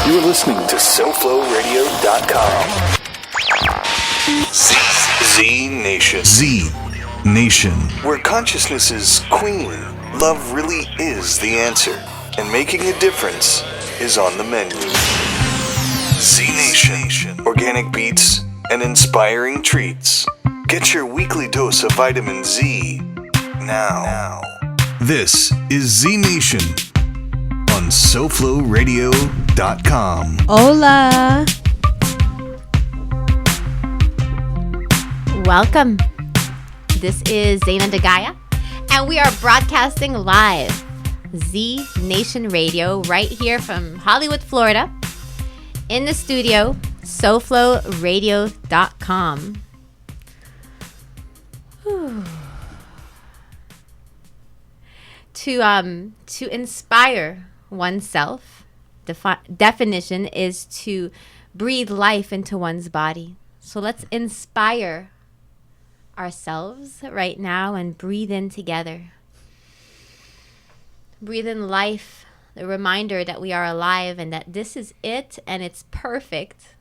You're listening to SoFloRadio.com. Z Nation. Where consciousness is queen, love really is the answer. And making a difference is on the menu. Z Nation. Organic beats and inspiring treats. Get your weekly dose of vitamin Z now. This is Z Nation on SoFloRadio.com. Hola. Welcome. This is Zaina Degaya, and we are broadcasting live Z Nation Radio right here from Hollywood, Florida, in the studio, SoFloRadio.com. To inspire oneself, definition is to breathe life into one's body. So let's inspire ourselves right now and breathe in together. Breathe in life, the reminder that we are alive and that this is it and it's perfect.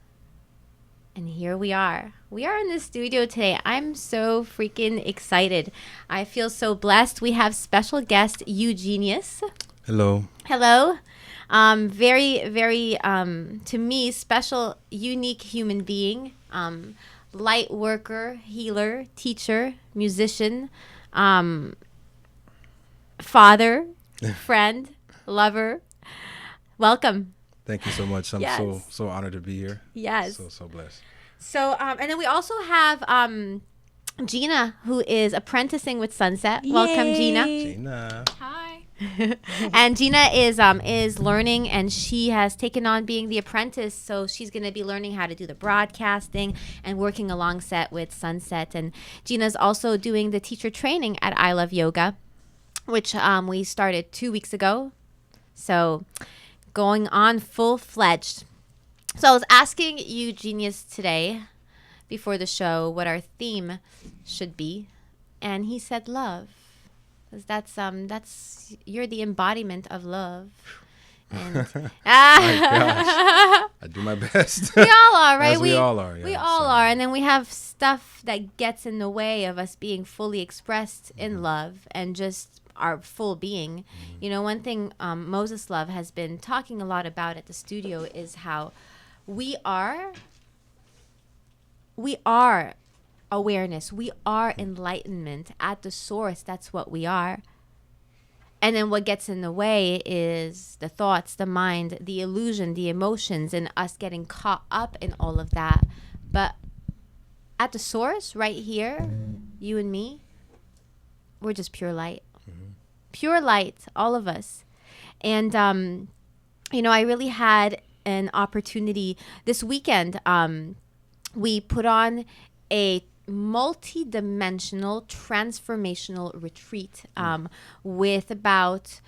And here we are. We are in the studio today. I'm so freaking excited. I feel so blessed. We have special guest Eugenius. Hello. Very, very, to me, special, unique human being. Light worker, healer, teacher, musician, father, friend, lover. Welcome. Thank you so much. I'm so honored to be here. Yes. So blessed. So, and then we also have Gina, who is apprenticing with Sunset. Yay. Welcome, Gina. Hi. And Gina is learning, and she has taken on being the apprentice. So she's going to be learning how to do the broadcasting and working alongside with Sunset. And Gina's also doing the teacher training at I Love Yoga, which we started 2 weeks ago. So going on full-fledged. So I was asking Eugenius today before the show what our theme should be, and he said love. Because that's you're the embodiment of love. And my gosh. I do my best. We all are, right? As we all are. We all are. And then we have stuff that gets in the way of us being fully expressed in love and just our full being. Mm-hmm. You know, one thing Moses Love has been talking a lot about at the studio is how we are awareness. We are enlightenment at the source. That's what we are. And then what gets in the way is the thoughts, the mind, the illusion, the emotions, and us getting caught up in all of that. But at the source, right here, you and me, we're just pure light. Mm-hmm. Pure light, all of us. And, you know, I really had an opportunity this weekend. We put on a multi-dimensional transformational retreat with about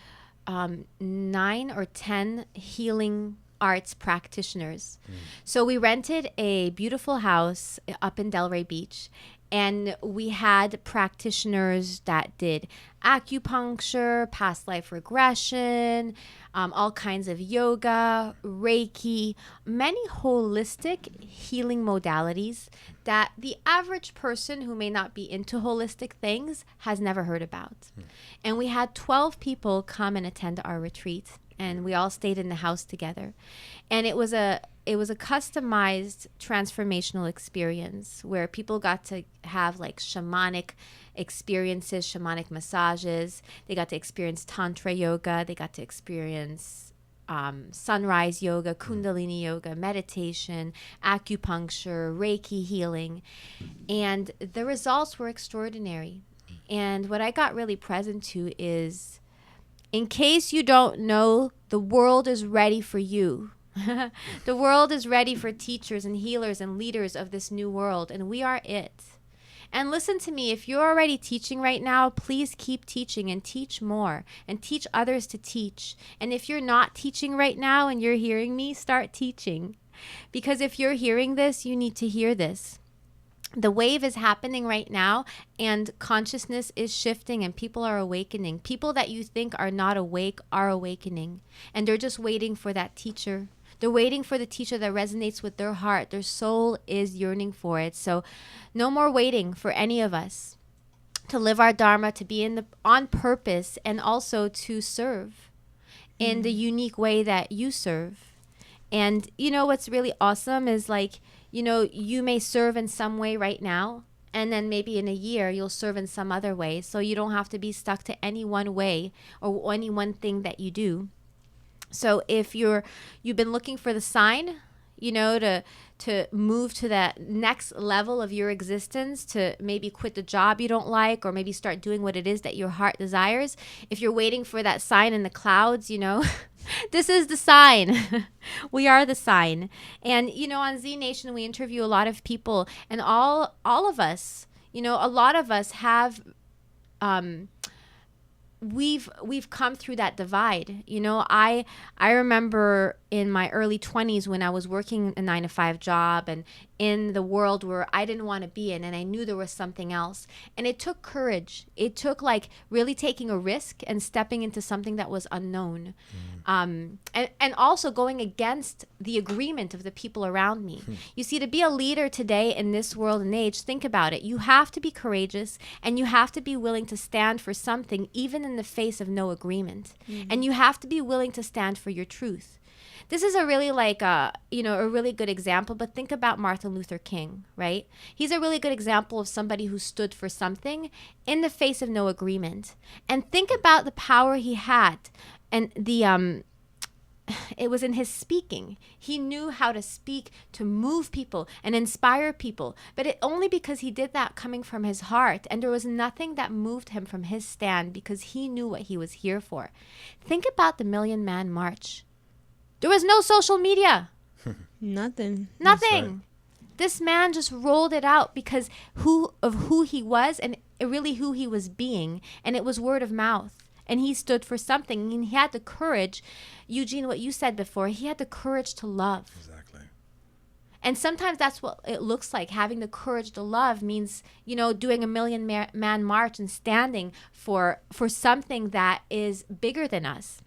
9 or 10 healing arts practitioners. So we rented a beautiful house up in Delray Beach, and we had practitioners that did acupuncture, past life regression, all kinds of yoga, Reiki, many holistic healing modalities that the average person who may not be into holistic things has never heard about. And we had 12 people come and attend our retreat, and we all stayed in the house together. And it was a customized transformational experience where people got to have like shamanic experiences, shamanic massages. They got to experience tantra yoga. They got to experience sunrise yoga, kundalini yoga, meditation, acupuncture, Reiki healing. And the results were extraordinary. And what I got really present to is, in case you don't know, the world is ready for you. The world is ready for teachers and healers and leaders of this new world, and we are it. And listen to me, if you're already teaching right now, please keep teaching and teach more and teach others to teach. And if you're not teaching right now and you're hearing me, start teaching. Because if you're hearing this, you need to hear this. The wave is happening right now, and consciousness is shifting, and people are awakening. People that you think are not awake are awakening, and they're just waiting for that teacher They're waiting for the teacher that resonates with their heart. Their soul is yearning for it. So no more waiting for any of us to live our dharma, to be on purpose, and also to serve in the unique way that you serve. And you know what's really awesome is, like, you know, you may serve in some way right now, and then maybe in a year you'll serve in some other way. So you don't have to be stuck to any one way or any one thing that you do. So if you've been looking for the sign, you know, to move to that next level of your existence, to maybe quit the job you don't like, or maybe start doing what it is that your heart desires. If you're waiting for that sign in the clouds, you know, this is the sign. We are the sign. And, you know, on Z Nation, we interview a lot of people, and all of us, you know, a lot of us have, we've come through that divide. You know, I remember in my early 20s when I was working a 9-to-5 job and in the world where I didn't want to be in, and I knew there was something else. And it took courage. It took, like, really taking a risk and stepping into something that was unknown. And also going against the agreement of the people around me. You see, to be a leader today in this world and age, think about it. You have to be courageous, and you have to be willing to stand for something even in the face of no agreement. And you have to be willing to stand for your truth. This is a really, like, a really good example, but think about Martin Luther King, right? He's a really good example of somebody who stood for something in the face of no agreement. And think about the power he had, and it was in his speaking. He knew how to speak to move people and inspire people, but it only because he did that coming from his heart, and there was nothing that moved him from his stand because he knew what he was here for. Think about the Million Man March. There was no social media. Nothing. Right. This man just rolled it out because who he was, and really who he was being, and it was word of mouth. And he stood for something, and he had the courage. Eugene, what you said before, he had the courage to love. Exactly. And sometimes that's what it looks like. Having the courage to love means, you know, doing a Million Man March and standing for something that is bigger than us.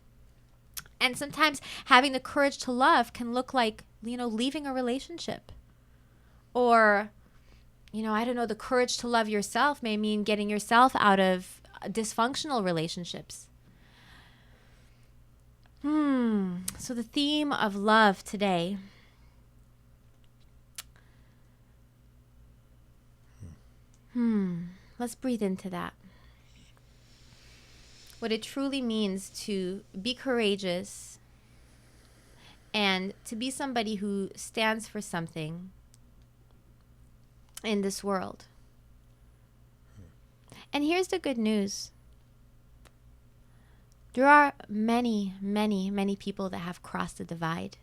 And sometimes having the courage to love can look like, you know, leaving a relationship. Or, you know, I don't know, the courage to love yourself may mean getting yourself out of dysfunctional relationships. So the theme of love today. Let's breathe into that. What it truly means to be courageous and to be somebody who stands for something in this world. And here's the good news. There are many, many, many people that have crossed the divide,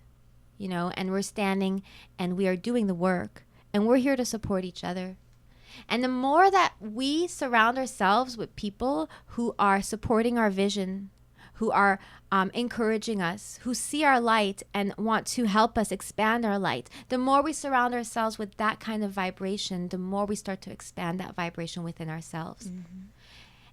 you know, and we're standing and we are doing the work, and we're here to support each other. And the more that we surround ourselves with people who are supporting our vision, who are encouraging us, who see our light and want to help us expand our light, the more we surround ourselves with that kind of vibration, the more we start to expand that vibration within ourselves.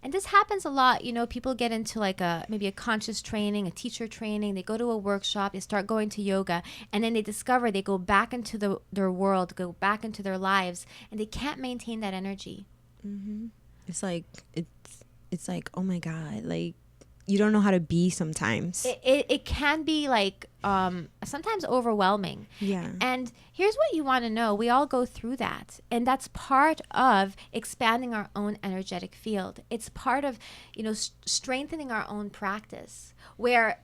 And this happens a lot. You know, people get into like maybe a conscious training, a teacher training. They go to a workshop, they start going to yoga, and then they discover they go back into their world, go back into their lives, and they can't maintain that energy. It's like, oh my God, like, you don't know how to be sometimes. It can be like sometimes overwhelming. Yeah. And here's what you want to know. We all go through that. And that's part of expanding our own energetic field. It's part of, you know, strengthening our own practice. Where,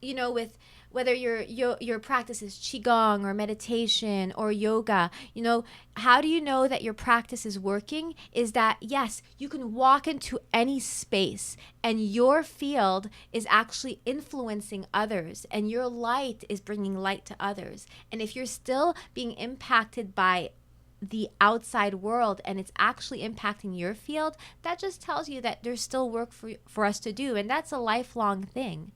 you know, with whether your practice is qigong or meditation or yoga, you know, how do you know that your practice is working? Is that, yes, you can walk into any space and your field is actually influencing others, and your light is bringing light to others. And if you're still being impacted by the outside world and it's actually impacting your field, that just tells you that there's still work for us to do. And that's a lifelong thing.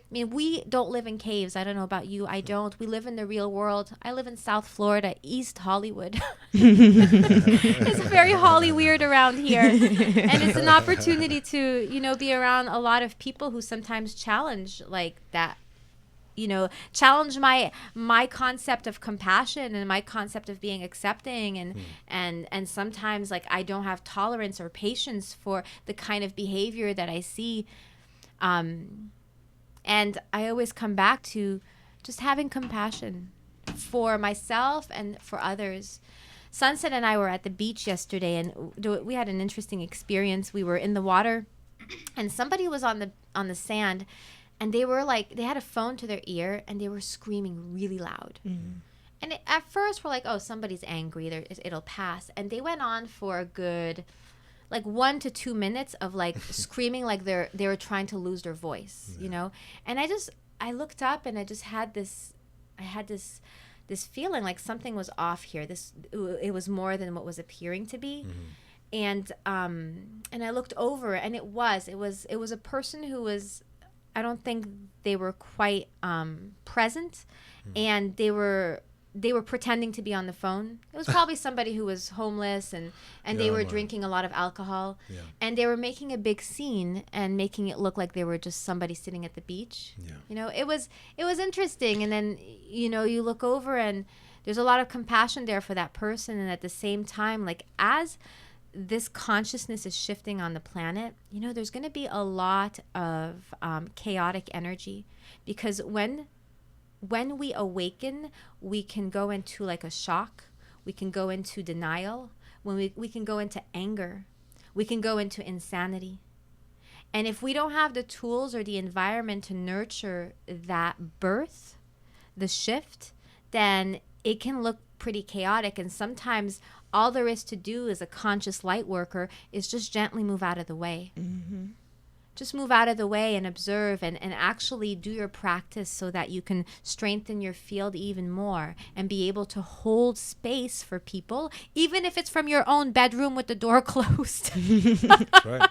I mean, we don't live in caves. I don't know about you. I don't. We live in the real world. I live in South Florida, East Hollywood. It's very Holly-weird around here. And it's an opportunity to, you know, be around a lot of people who sometimes challenge like that, challenge my concept of compassion and my concept of being accepting, and sometimes like I don't have tolerance or patience for the kind of behavior that I see, and I always come back to just having compassion for myself and for others. Sunset and I were at the beach yesterday, and we had an interesting experience. We were in the water, and somebody was on the sand, and they were like, they had a phone to their ear, and they were screaming really loud. Mm-hmm. And at first, we're like, oh, somebody's angry. It'll pass. And they went on for a good, like 1 to 2 minutes of like screaming like they were trying to lose their voice, And I looked up, and I had this feeling like something was off here. It was more than what was appearing to be. Mm-hmm. And I looked over, and it was a person who was, I don't think they were quite present, and they were pretending to be on the phone. It was probably somebody who was homeless, and they were drinking a lot of alcohol, and they were making a big scene and making it look like they were just somebody sitting at the beach. It was interesting. And then you look over, and there's a lot of compassion there for that person, and at the same time, like as this consciousness is shifting on the planet, there's going to be a lot of chaotic energy, because when we awaken, we can go into like a shock. We can go into denial. When we can go into anger. We can go into insanity. And if we don't have the tools or the environment to nurture that birth, the shift, then it can look pretty chaotic. And sometimes all there is to do as a conscious light worker is just gently move out of the way. Mm-hmm. Just move out of the way and observe and actually do your practice so that you can strengthen your field even more and be able to hold space for people, even if it's from your own bedroom with the door closed. That's right.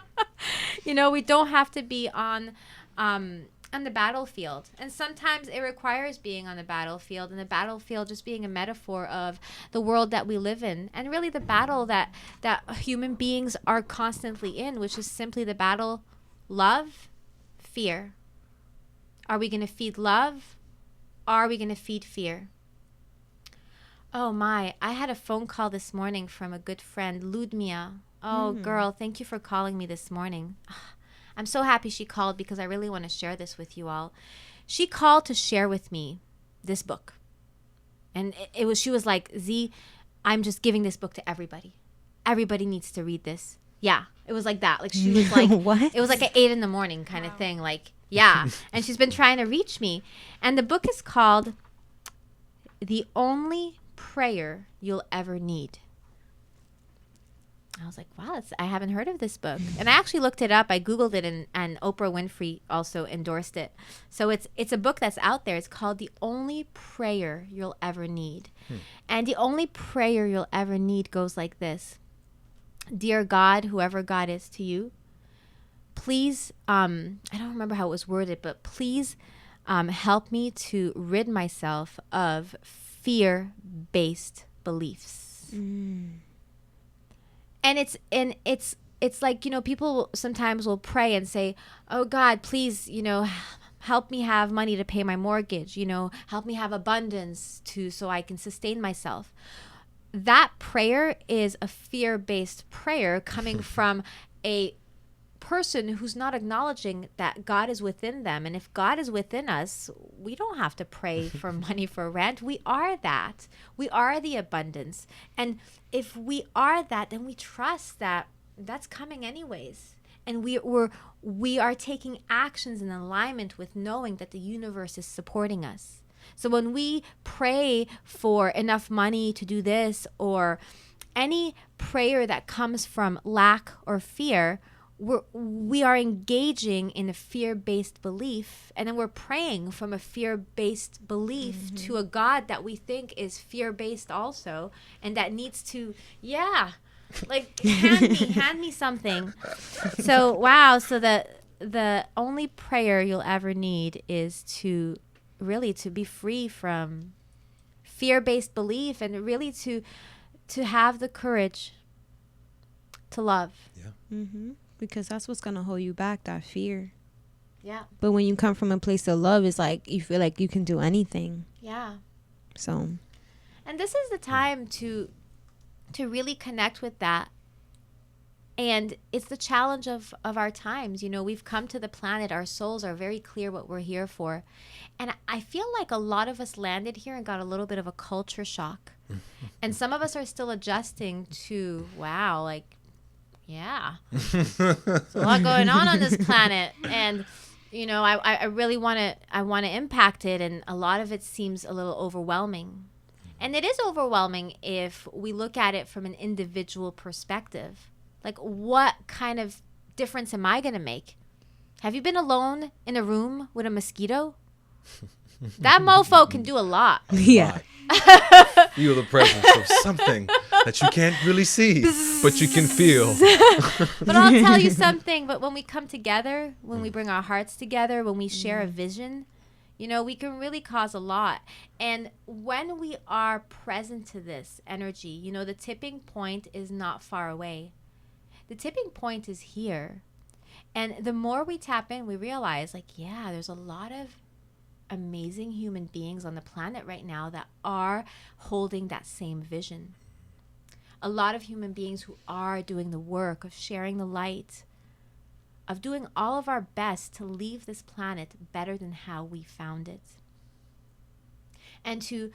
We don't have to be on the battlefield. And sometimes it requires being on the battlefield, and the battlefield just being a metaphor of the world that we live in, and really the battle that human beings are constantly in, which is simply the battle. Love, fear. Are we going to feed love? Or are we going to feed fear? Oh my, I had a phone call this morning from a good friend, Ludmia. Oh, girl, thank you for calling me this morning. I'm so happy she called, because I really want to share this with you all. She called to share with me this book. And she was like, Z, I'm just giving this book to everybody. Everybody needs to read this. Yeah, it was like that. Like she was like, what? It was like at 8 a.m. kind of thing. Like, yeah. And she's been trying to reach me. And the book is called The Only Prayer You'll Ever Need. I was like, wow, I haven't heard of this book. And I actually looked it up. I Googled it, and Oprah Winfrey also endorsed it. So it's a book that's out there. It's called The Only Prayer You'll Ever Need. And the only prayer you'll ever need goes like this. Dear God, whoever God is to you, please, I don't remember how it was worded, but please help me to rid myself of fear-based beliefs. And it's like, people sometimes will pray and say, oh God, please, help me have money to pay my mortgage, help me have abundance so I can sustain myself. That prayer is a fear-based prayer coming from a person who's not acknowledging that God is within them. And if God is within us, we don't have to pray for money for rent. We are that. We are the abundance. And if we are that, then we trust that that's coming anyways. And we are taking actions in alignment with knowing that the universe is supporting us. So when we pray for enough money to do this, or any prayer that comes from lack or fear, we are engaging in a fear-based belief, and then we're praying from a fear-based belief to a God that we think is fear-based also, and that needs to, hand me something. So wow, so the only prayer you'll ever need is to be free from fear-based belief, and really to have the courage to love. Yeah. Because that's what's going to hold you back, that fear. Yeah. But when you come from a place of love, it's like you feel like you can do anything. Yeah. So. And this is the time to really connect with that. And it's the challenge of our times. You know, we've come to the planet. Our souls are very clear what we're here for. And I feel like a lot of us landed here and got a little bit of a culture shock. And some of us are still adjusting to, wow, like, yeah, there's a lot going on this planet. And, you know, I really want to impact it. And a lot of it seems a little overwhelming. And it is overwhelming if we look at it from an individual perspective. Like, what kind of difference am I going to make? Have you been alone in a room with a mosquito? That mofo can do a lot. Yeah. Feel the presence of something that you can't really see, but you can feel. But I'll tell you something. But when we come together, when we bring our hearts together, when we share a vision, you know, we can really cause a lot. And when we are present to this energy, you know, the tipping point is not far away. The tipping point is here. And the more we tap in, we realize, like, yeah, there's a lot of amazing human beings on the planet right now that are holding that same vision. A lot of human beings who are doing the work of sharing the light, of doing all of our best to leave this planet better than how we found it. And to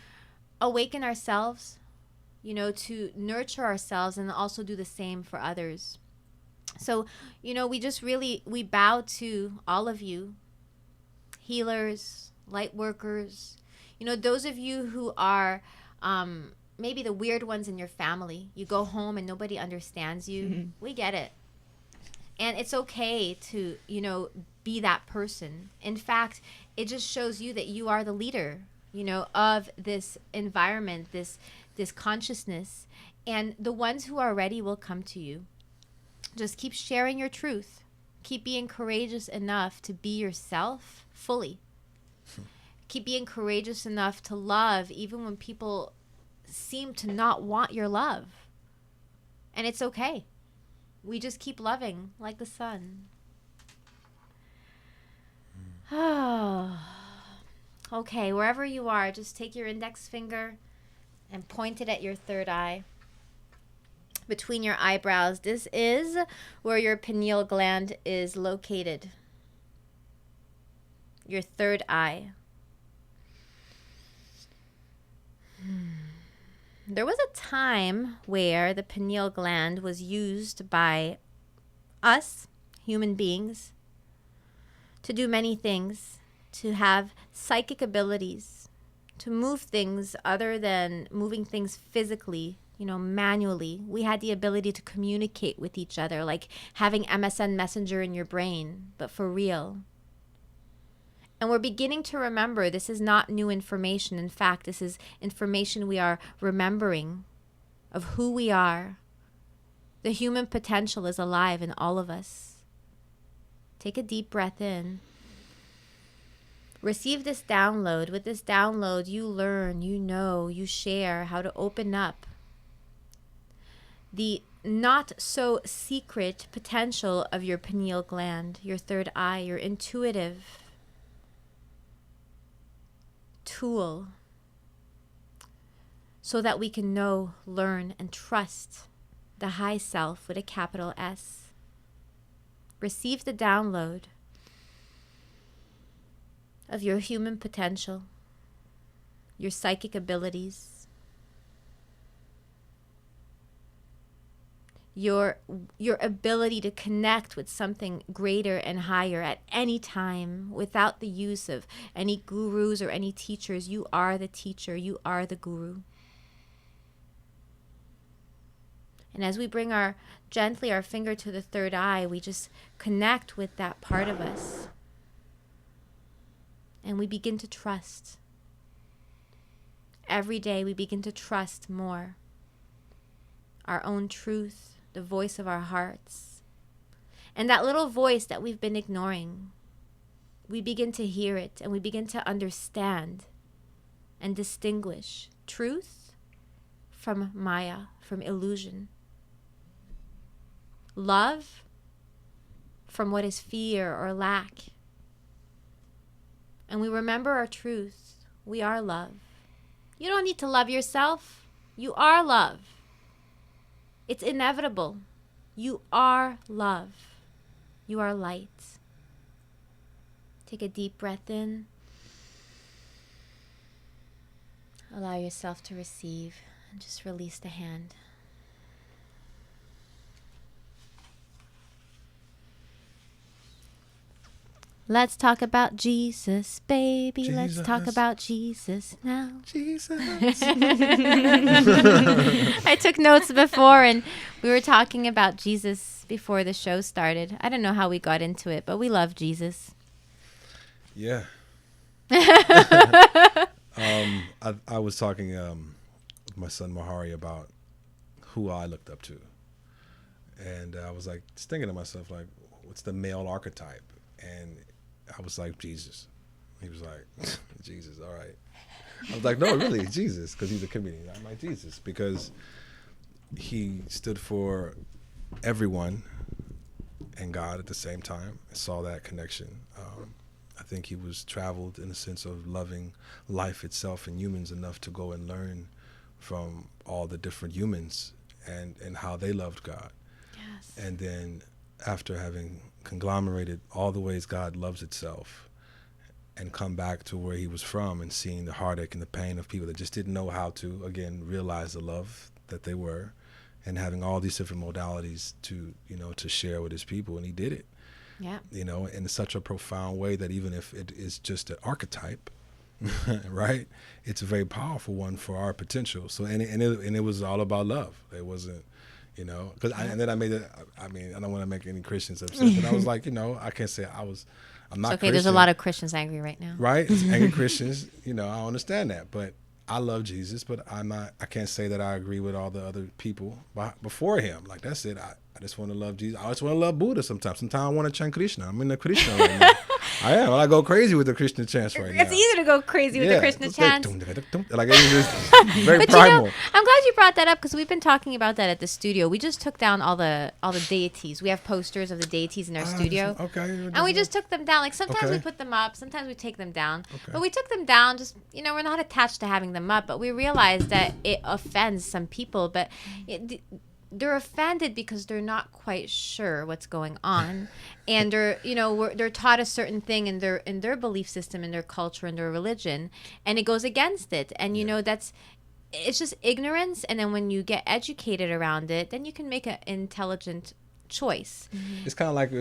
awaken ourselves, you know, to nurture ourselves and also do the same for others. So, you know, we bow to all of you, healers, light workers, you know, those of you who are maybe the weird ones in your family. You go home and nobody understands you. Mm-hmm. We get it. And it's okay to, you know, be that person. In fact, it just shows you that you are the leader, you know, of this environment, this consciousness. And the ones who are ready will come to you. Just keep sharing your truth. Keep being courageous enough to be yourself fully. Keep being courageous enough to love even when people seem to not want your love. And it's okay. We just keep loving like the sun. Oh. Okay, wherever you are, just take your index finger and point it at your third eye. Between your eyebrows. This is where your pineal gland is located. Your third eye. There was a time where the pineal gland was used by us, human beings, to do many things, to have psychic abilities, to move things other than moving things physically, you know, manually. We had the ability to communicate with each other, like having MSN Messenger in your brain, but for real. And we're beginning to remember this is not new information. In fact, this is information we are remembering of who we are. The human potential is alive in all of us. Take a deep breath in. Receive this download. With this download, you learn, you know, you share how to open up the not so secret potential of your pineal gland, your third eye, your intuitive tool, so that we can know, learn, and trust the high self with a capital S. Receive the download of your human potential, your psychic abilities, your ability to connect with something greater and higher at any time without the use of any gurus or any teachers. You are the teacher. You are the guru. And as we bring gently our finger to the third eye, we just connect with that part of us. And we begin to trust. Every day we begin to trust more. Our own truth, the voice of our hearts. And that little voice that we've been ignoring, we begin to hear it and we begin to understand and distinguish truth from Maya, from illusion. Love from what is fear or lack. and we remember our truth, we are love. You don't need to love yourself. You are love. It's inevitable. You are love. You are light. Take a deep breath in. Allow yourself to receive and just release the hand. Let's talk about Jesus, baby. Jesus. Let's talk about Jesus now. Jesus. I took notes before, and we were talking about Jesus before the show started. I don't know how we got into it, but we love Jesus. Yeah. I was talking with my son Mahari about who I looked up to. And I was like, just thinking to myself, like, what's the male archetype? And I was like, Jesus. He was like, Jesus, all right. I was like, no, really, Jesus, because he's a comedian. I'm like, Jesus, because he stood for everyone and God at the same time. I saw that connection. I think he was traveled in the sense of loving life itself and humans enough to go and learn from all the different humans and how they loved God. Yes. And then after having conglomerated all the ways God loves itself and come back to where he was from and seeing the heartache and the pain of people that just didn't know how to, again, realize the love that they were, and having all these different modalities to, to share with his people. And he did it, Yeah. in such a profound way that even if it is just an archetype, right, it's a very powerful one for our potential. So, and it was all about love. It wasn't, because and then I made it. I mean, I don't want to make any Christians upset, but I was like, I can't say I'm not. It's okay. Christian, There's a lot of Christians angry right now. right? It's angry Christians. I understand that, but I love Jesus, but I'm not. I can't say that I agree with all the other people before him. Like that's it. I just want to love Jesus. I just want to love Buddha sometimes. Sometimes I want to chant Krishna. I'm in the Krishna right now. I am. I go crazy with the Krishna chants right now. It's easy to go crazy with the Krishna chants. Like it's just very But primal. I'm glad you brought that up because we've been talking about that at the studio. We just took down all the deities. We have posters of the deities in our studio. Okay. And we just took them down. Like sometimes we put them up, sometimes we take them down. Okay. But we took them down just, we're not attached to having them up, but we realized that it offends some people. But they're offended because they're not quite sure what's going on, and they're taught a certain thing in their belief system, in their culture, in their religion, and it goes against it. And it's just ignorance. And then when you get educated around it, then you can make an intelligent choice. Mm-hmm. It's kind of like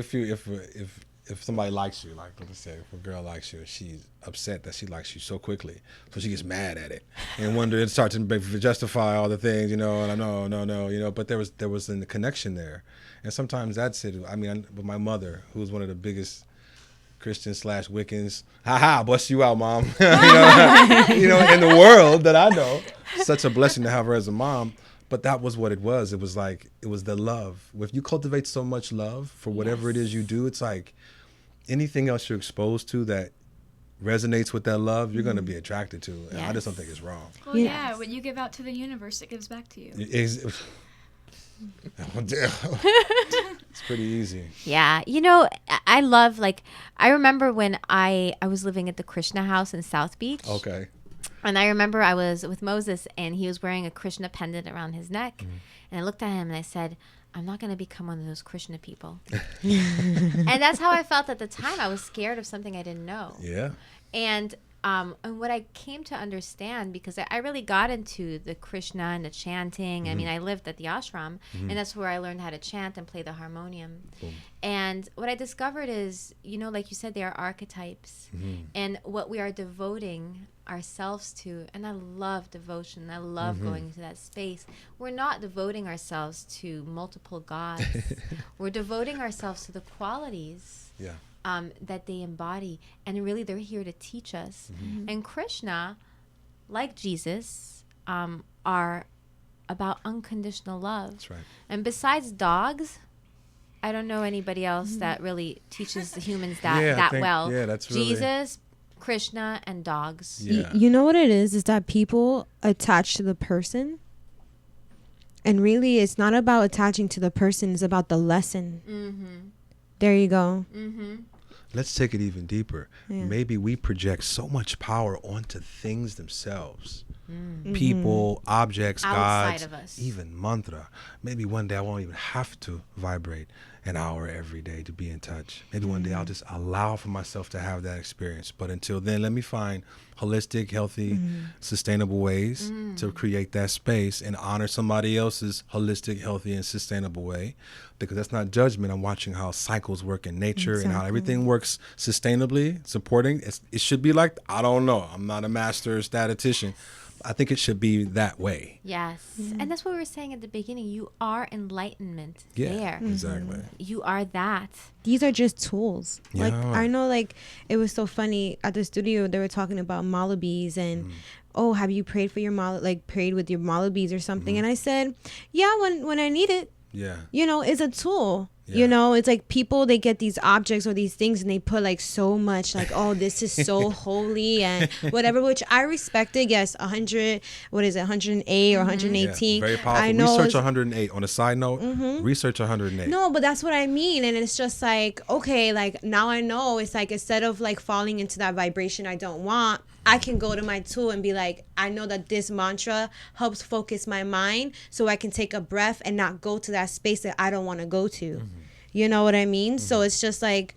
if somebody likes you, like let's say if a girl likes you, she's upset that she likes you so quickly, so she gets mad at it and starts to justify all the things, and no, but there was a connection there, and sometimes that's it. I mean, with my mother, who was one of the biggest Christians / Wiccans, bust you out, mom, in the world that I know, such a blessing to have her as a mom. But that was what it was. It was like, it was the love. If you cultivate so much love for whatever it is you do, it's like anything else you're exposed to that resonates with that love, you're going to be attracted to. And I just don't think it's wrong. Well, yeah, what you give out to the universe, it gives back to you. It's pretty easy. Yeah. I love, I remember when I was living at the Krishna house in South Beach. Okay. And I remember I was with Moses, and he was wearing a Krishna pendant around his neck. Mm-hmm. And I looked at him and I said, I'm not going to become one of those Krishna people. And that's how I felt at the time. I was scared of something I didn't know. Yeah. And what I came to understand, because I really got into the Krishna and the chanting. Mm-hmm. I mean, I lived at the ashram, and that's where I learned how to chant and play the harmonium. Boom. And what I discovered is, like you said, they are archetypes. Mm-hmm. And what we are devoting ourselves to, and I love devotion. I love going into that space. We're not devoting ourselves to multiple gods. We're devoting ourselves to the qualities. Yeah. That they embody, and really they're here to teach us. Mm-hmm. And Krishna, like Jesus, are about unconditional love. That's right. And besides dogs, I don't know anybody else that really teaches the humans that well. Yeah, that's really... Jesus, Krishna, and dogs. Yeah. You know what it is that people attach to the person, and really it's not about attaching to the person, it's about the lesson. Mm-hmm. There you go. Mm-hmm. let's take it even deeper. Yeah. Maybe we project so much power onto things themselves. People, objects, Outside gods, of us. even mantra. Maybe one day I won't even have to vibrate an hour every day to be in touch. Maybe one day I'll just allow for myself to have that experience. But until then, let me find holistic, healthy, sustainable ways to create that space and honor somebody else's holistic, healthy, and sustainable way. Because that's not judgment. I'm watching how cycles work in nature and how everything works sustainably, supporting. It should be like, I don't know. I'm not a master statistician. I think it should be that way. Yes. And that's what we were saying at the beginning. You are enlightenment there. Exactly. You are that. These are just tools. Yeah. Like, I know, like, it was so funny at the studio, they were talking about Malabis and oh, have you prayed for your prayed with your Malabis or something? And I said, yeah, when I need it. Yeah. You know, it's a tool. Yeah. You know, it's like people, they get these objects or these things and they put like so much like, oh, this is so holy and whatever, which I respected. Yes, 100, what is it, 108 or 118. Yeah, very powerful. I know. Research 108. On a side note, research 108. No, but that's what I mean. And it's just like, okay, like now I know. It's like instead of like falling into that vibration I don't want, I can go to my tool and be like, I know that this mantra helps focus my mind so I can take a breath and not go to that space that I don't want to go to. You know what I mean? So it's just like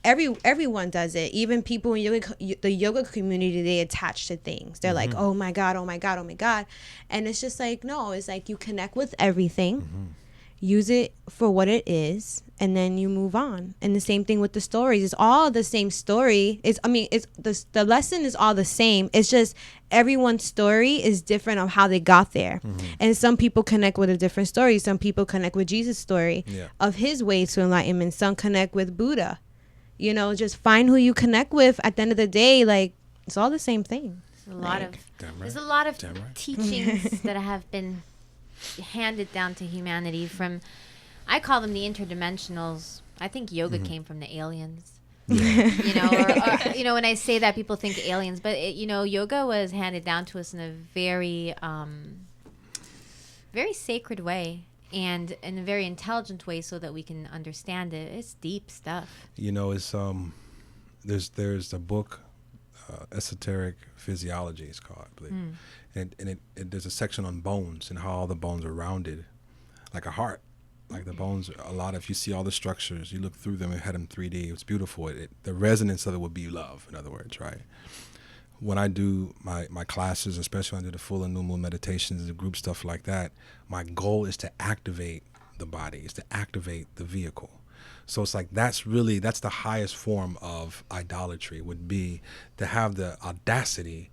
everyone does it. Even people in the yoga community, they attach to things. They're like, oh my God, oh my God, oh my God. And it's just like, no, it's like you connect with everything. Use it for what it is, and then you move on. And the same thing with the stories. It's all the same story. The lesson is all the same. It's just everyone's story is different of how they got there. And some people connect with a different story. Some people connect with Jesus' story of his way to enlightenment. Some connect with Buddha. You know, just find who you connect with. At the end of the day, like, it's all the same thing. There's a lot of teachings that have been handed down to humanity from, I call them the interdimensionals. I think yoga came from the aliens. You know, or, you know, when I say that, people think aliens, but you know, yoga was handed down to us in a very, very sacred way and in a very intelligent way, so that we can understand it. It's deep stuff. You know, it's there's a book, Esoteric Physiology, it's called, I believe. And there's a section on bones and how all the bones are rounded, like a heart. Like the bones, if you see all the structures, you look through them and had them 3D, it's beautiful. The resonance of it would be love, in other words, right? When I do my classes, especially when I do the full and new moon meditations and group stuff like that, my goal is to activate the body, is to activate the vehicle. So it's like that's the highest form of idolatry, would be to have the audacity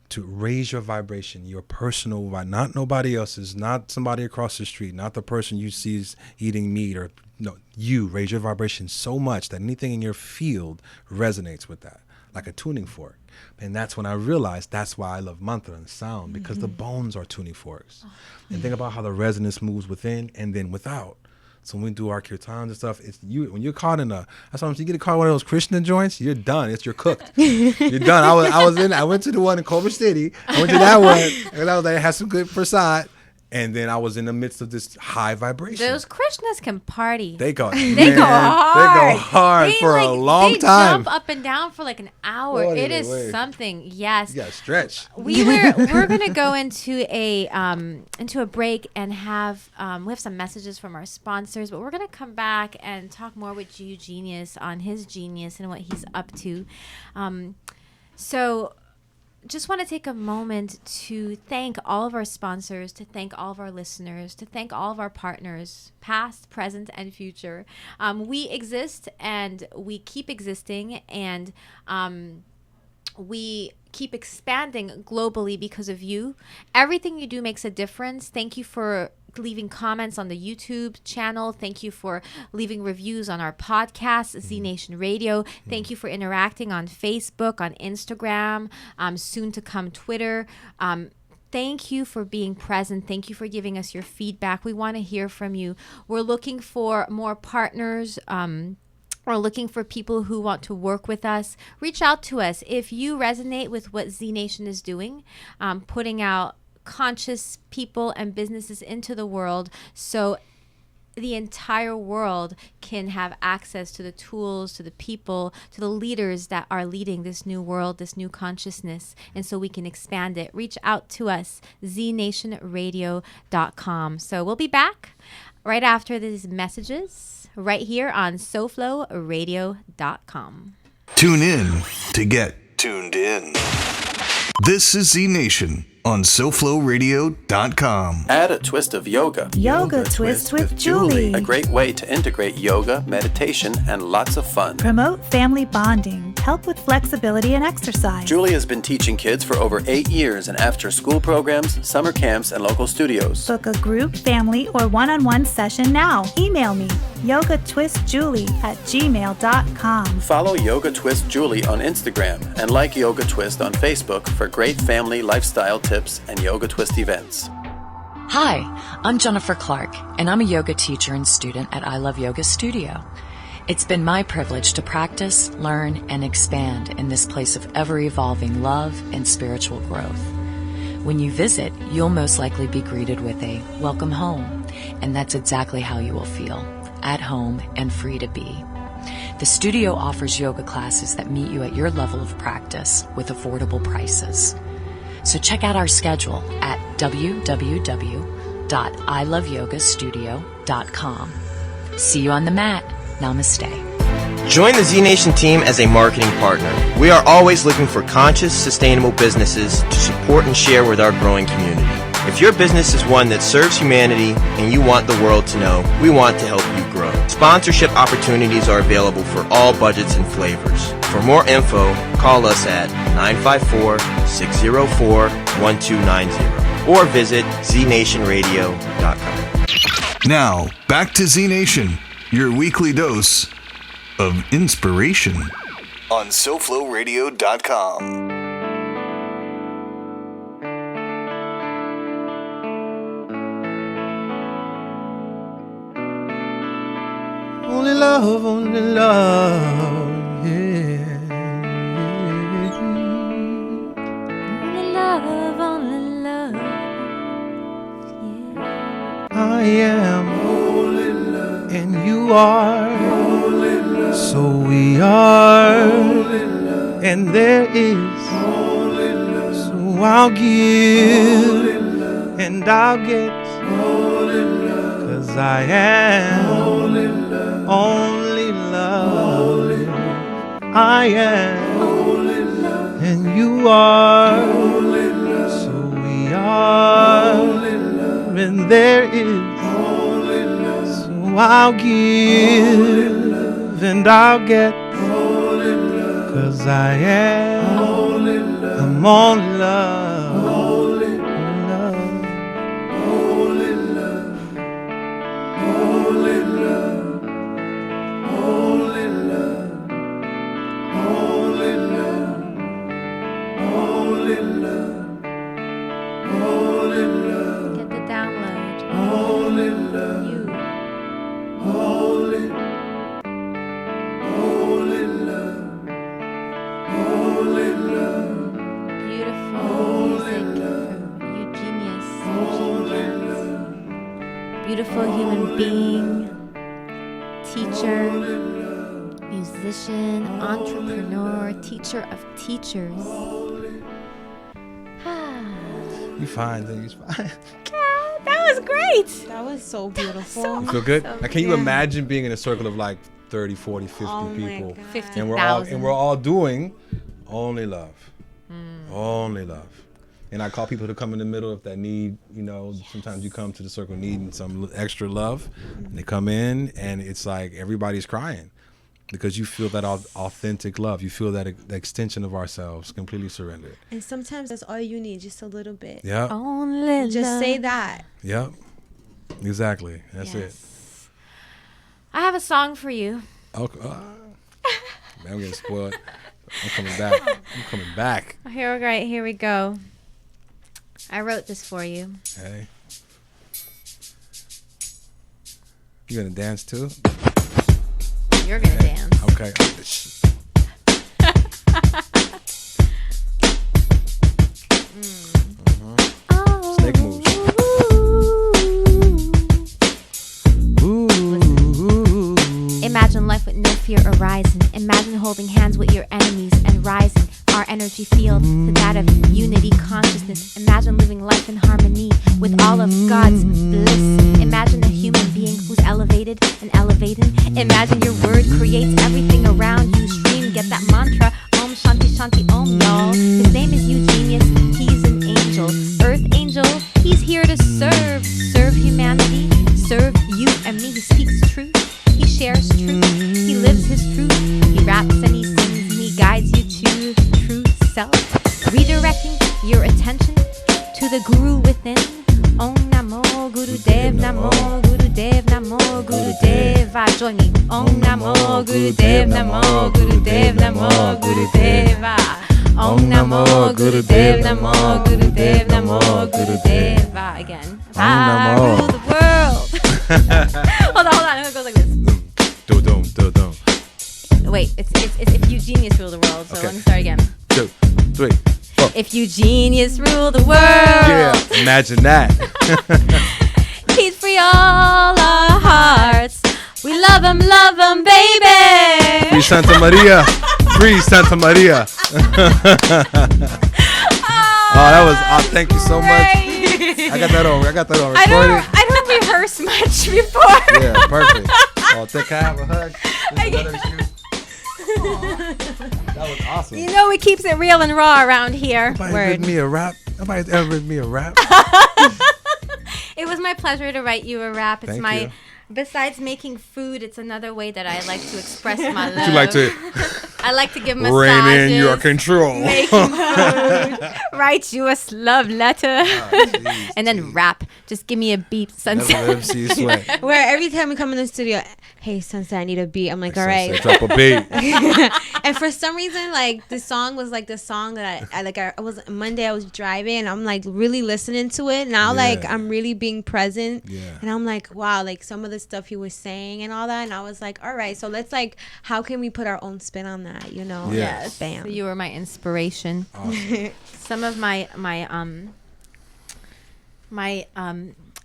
to raise your vibration, your personal, not nobody else's, not somebody across the street, not the person you see is eating meat, or no, you raise your vibration so much that anything in your field resonates with that, like a tuning fork. And that's when I realized that's why I love mantra and sound, because the bones are tuning forks. And think about how the resonance moves within and then without. So when we do our kirtans and stuff, it's you. When you're caught in that's what I'm saying. You get caught in one of those Krishna joints, you're done. You're cooked. You're done. I went to the one in Culver City. I went to that one, and I was like, I had some good prasad. And then I was in the midst of this high vibration. Those Krishnas can party. They go hard. They go hard for a long time. They jump up and down for like an hour. What it is something. Yes. You gotta stretch. We're gonna go into a break and have we have some messages from our sponsors, but we're gonna come back and talk more with Eugenius on his genius and what he's up to. So just want to take a moment to thank all of our sponsors, to thank all of our listeners, to thank all of our partners, past, present, and future. We exist and we keep existing, and we keep expanding globally because of you. Everything you do makes a difference. Thank you for leaving comments on the YouTube channel. Thank you for leaving reviews on our podcast, ZNationRadio. Thank you for interacting on Facebook, on Instagram, soon to come Twitter. Thank you for being present. Thank you for giving us your feedback. We want to hear from you. We're looking for more partners. We're looking for people who want to work with us. Reach out to us. If you resonate with what Z Nation is doing, putting out conscious people and businesses into the world so the entire world can have access to the tools, to the people, to the leaders that are leading this new world, this new consciousness, and so we can expand it. Reach out to us, ZNationRadio.com. So we'll be back right after these messages, right here on SoFloRadio.com. Tune in to get tuned in. This is Z Nation on SoFloRadio.com. Add a twist of yoga. Yoga Twist with Julie. A great way to integrate yoga, meditation, and lots of fun. Promote family bonding. Help with flexibility and exercise. Julie has been teaching kids for over 8 years in after-school programs, summer camps, and local studios. Book a group, family, or one-on-one session now. Email me, yogatwistjulie@gmail.com. Follow Yoga Twist Julie on Instagram and like Yoga Twist on Facebook for great family lifestyle tips and Yoga Twist events. Hi, I'm Jennifer Clark, and I'm a yoga teacher and student at I Love Yoga Studio. It's been my privilege to practice, learn, and expand in this place of ever-evolving love and spiritual growth. When you visit, you'll most likely be greeted with a welcome home, and that's exactly how you will feel, at home and free to be. The studio offers yoga classes that meet you at your level of practice with affordable prices. So check out our schedule at www.iloveyogastudio.com. See you on the mat. Namaste. Join the Z Nation team as a marketing partner. We are always looking for conscious, sustainable businesses to support and share with our growing community. If your business is one that serves humanity and you want the world to know, we want to help you grow. Sponsorship opportunities are available for all budgets and flavors. For more info, call us at 954-604-1290 or visit ZNationRadio.com. Now, back to Z Nation, your weekly dose of inspiration on SoFloRadio.com. Only love, yeah. Only love, yeah. I am only love, and you are only love. So we are only love, and there is only love. So I'll give only love, and I'll get only love, 'cause I am only love, only love. I am only love, and you are only love. So we are only love, and there is only love. So I'll give and I'll get only love, 'cause I am only love. I'm only love, only love, only love, only love, only love, only love, only love, only love. Get the download. Only love. You. Only love. Only love. Beautiful music from Eugenius Gant. Beautiful human being, teacher, musician, entrepreneur, teacher of teachers. You fine, things fine. That was great. That was so beautiful. You feel good? So Now, can you imagine being in a circle of like 30, 40, 50 Oh my people? God. 50,000. And we're all doing only love. Only love. And I call people to come in the middle if they need, sometimes you come to the circle needing some extra love. And they come in and it's like everybody's crying because you feel that authentic love. You feel that extension of ourselves completely surrendered. And sometimes that's all you need, just a little bit. Yeah. Only Just love. say that. Yep. Exactly. That's it. Yes. I have a song for you. Okay. Man, I'm getting spoiled. I'm coming back. I'm coming back. Here we go. I wrote this for you. Hey. You gonna dance too? You're gonna dance. Okay. Snake moves. Ooh. energy field to that of unity consciousness. Imagine living life in harmony with all of God's bliss. Imagine a human being who's elevated and elevating. Imagine your word creates everything around you. Stream, get that mantra. Om Shanti Shanti Om, y'all. His name is Eugenius. He's an angel, earth angel. He's here to serve humanity, serve you and me. He speaks truth. He shares truth. He lives his truth. He raps and he sings and he guides you to truth self. Redirecting your attention to the guru within. Om Namo Guru Dev Namo Guru Dev Namo Guru Deva. Join me. Om Namo Guru Dev Namo Guru Dev Namo Guru Deva. Om Namo Guru Dev Namo Guru Dev Namo Guru Deva. Again. I rule the world. hold on. It goes like this. Wait, it's if Eugenius rule the world. So okay. Let me start again. 2, 3, 4. If Eugenius rule the world. Yeah, imagine that. He'd free all our hearts. We love him, baby. Free Santa Maria. Free Santa Maria. That was, thank you so much. I got that on recording. I don't rehearse much before. Yeah, perfect. Oh, can I have a hug? That was awesome. You know, it keeps it real and raw around here. Nobody's written me a rap. Nobody's ever written me a rap. It was my pleasure to write you a rap. It's Thank you. Besides making food, it's another way that I like to express my love. You like to I like to give massages. Rein in your control. Make food. Write you a love letter. And then rap. Just give me a beat, Sunset. Never let him see you sweat. Where every time we come in the studio, hey, Sunset, I need a beat. I'm like, all right. Drop a beat. And for some reason, like, this song was like the song that I was Monday, I was driving and I'm like really listening to it. Now, like, I'm really being present. Yeah. And I'm like, wow, like some of the stuff he was saying and all that. And I was like, all right, so let's like, how can we put our own spin on that, you know? Yes. Bam. So you were my inspiration. Awesome. Some of my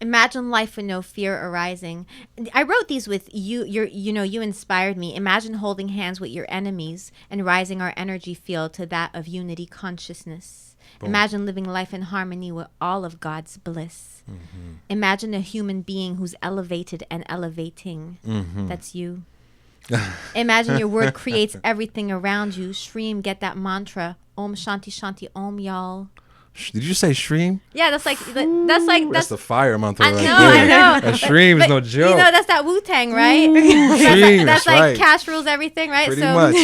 imagine life with no fear arising. I wrote these with you. You inspired me. Imagine holding hands with your enemies and rising our energy field to that of unity consciousness. Boom. Imagine living life in harmony with all of God's bliss. Mm-hmm. Imagine a human being who's elevated and elevating. Mm-hmm. That's you. Imagine your word creates everything around you. Stream, get that mantra. Om Shanti Shanti Om, y'all. Did you say stream? Yeah, that's the fire mantra. I know. A stream is no joke. You know, that's that Wu-Tang, right? Stream, that's like right. cash rules everything, right? Pretty much.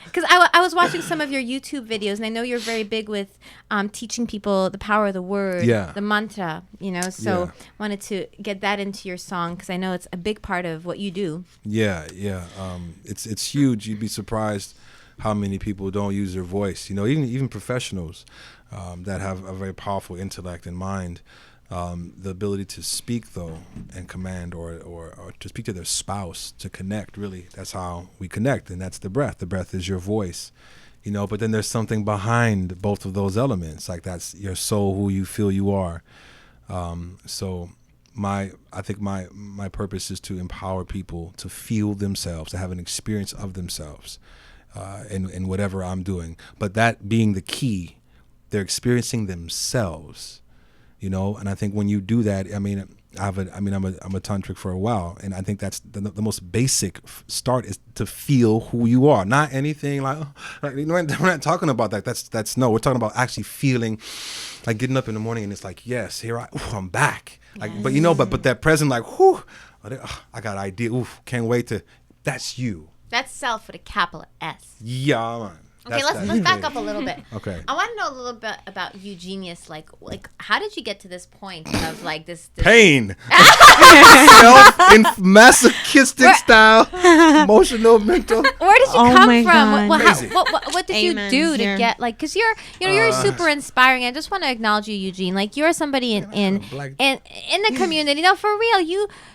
Because I was watching some of your YouTube videos, and I know you're very big with teaching people the power of the word, the mantra, so wanted to get that into your song because I know it's a big part of what you do. Yeah. It's huge. You'd be surprised how many people don't use their voice. Even professionals that have a very powerful intellect and mind, the ability to speak though and command or to speak to their spouse, to connect, really, that's how we connect, and that's the breath. The breath is your voice, but then there's something behind both of those elements, like that's your soul, who you feel you are. So I think my purpose is to empower people to feel themselves, to have an experience of themselves in whatever I'm doing. But that being the key, they're experiencing themselves. And I think when you do that, I'm a tantric for a while, and I think that's the most basic start is to feel who you are, not anything like we're not talking about that. That's no, we're talking about actually feeling, like getting up in the morning and it's like, yes, here I'm back. Like, yes. but that present, like, whew, I got an idea. Can't wait to. That's you. That's self with a capital S. Yeah, man. Okay, let's back up a little bit. Okay. I want to know a little bit about Eugenius. Like how did you get to this point of like this pain, masochistic style, emotional, mental. Where did you come from? What did Amen. You do to get like? Because you're super inspiring. I just want to acknowledge you, Eugene. Like you're somebody in the community. For real,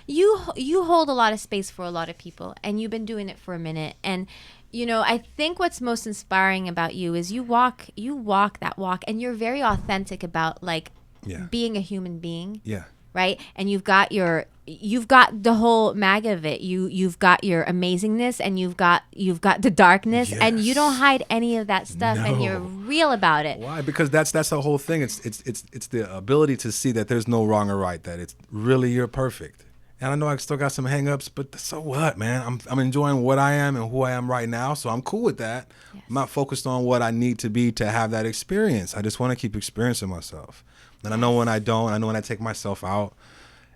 you hold a lot of space for a lot of people, and you've been doing it for a minute. And I think what's most inspiring about you is you walk that walk, and you're very authentic about being a human being. Yeah. Right? And you've got your you've got the whole mag of it. You've got your amazingness, and you've got the darkness, and you don't hide any of that stuff, and you're real about it. Why? Because that's the whole thing. It's the ability to see that there's no wrong or right. That it's really you're perfect. And I know I still got some hang-ups, but so what, man? I'm enjoying what I am and who I am right now, so I'm cool with that. Yes. I'm not focused on what I need to be to have that experience. I just want to keep experiencing myself. And I know when I don't. I know when I take myself out.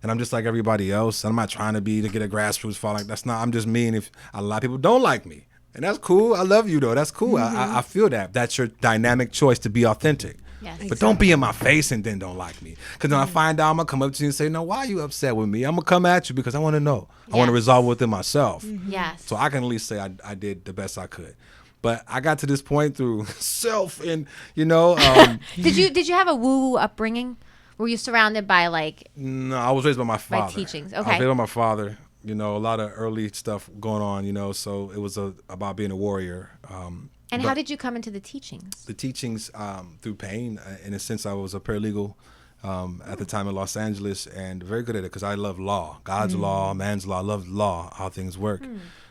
And I'm just like everybody else. I'm not trying to get a grassroots following. That's not. I'm just me. And if a lot of people don't like me, and that's cool. I love you, though. That's cool. I feel that. That's your dynamic choice to be authentic. Yes. But don't be in my face and then don't like me. Because then I find out, I'm going to come up to you and say, no, why are you upset with me? I'm going to come at you because I want to know. I want to resolve it within myself. Yes. So I can at least say I did the best I could. But I got to this point through self and, Did you have a woo-woo upbringing? Were you surrounded by No, I was raised by my father. By teachings, okay. I was raised by my father. A lot of early stuff going on, so it was about being a warrior. And how did you come into the teachings? The teachings through pain. In a sense, I was a paralegal at the time in Los Angeles, and very good at it because I love law, God's law, man's law. I love law, how things work.